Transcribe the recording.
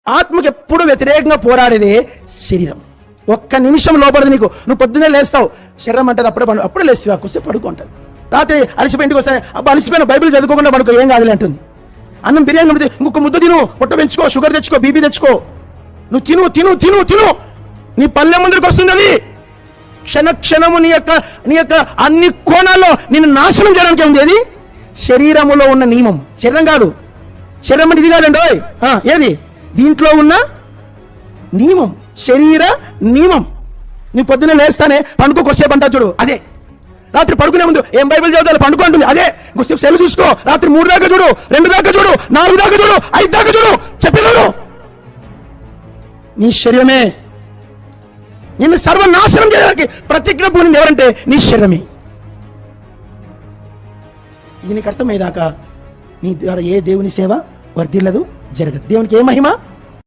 ఆత్మకి ఎప్పుడు వ్యతిరేకంగా పోరాడేది శరీరం. ఒక్క నిమిషం లోపడదు నీకు. నువ్వు పొద్దున్నే లేస్తావు, శరీరం అంటే అప్పుడే లేస్తావు, అక్కడే పడుకుంటావు. రాత్రి అలసిపోయి ఇంటికి వస్తాయి, అబ్బా అలసిపోయిన బైబిల్ చదువుకోకుండా పడుకో, ఏం కాదులే అంటుంది. అన్నం బిర్యానీ ఉంటుంది, ఇంకొక ముద్ద తిను, పొట్ట పెంచుకో, షుగర్ తెచ్చుకో, బీపీ తెచ్చుకో. నువ్వు తిను తిను తిను తిను, నీ పల్లె ముందుకు వస్తుంది అది. క్షణ క్షణము నీ యొక్క అన్ని కోణాల్లో నిన్ను నాశనం చేయడానికి ఉంది. అది శరీరములో ఉన్న నియమం. శరీరం కాదు, శరీరం అంటే ఇది కాదండి. ఏది దీంట్లో ఉన్న నియమం, శరీర నియమం. నీ పొద్దున్న లేస్తానే పండుకోసేపు అంటా చూడు, అదే. రాత్రి పడుకునే ముందు ఏం బైబిల్ చదవాలి పండుకో అంటుంది, అదే. ఇంకొసేపు సెల్ చూసుకో, రాత్రి 3 దాకా చూడు, 2 దాకా చూడు, 4 దాకా చూడు, 5 దాకా చూడు. చెప్పేవాడు నీ శరీరమే నిన్ను సర్వనాశనం చేయడానికి ప్రతిజ్ఞ పూనింది ఎవరంటే నీ శరీరమే. ఇది నీకు అర్థమయ్యేదాకా నీ ద్వారా ఏ దేవుని సేవ వర్ధిల్లదు, జరగదు. దేవునికి ఏ మహిమ?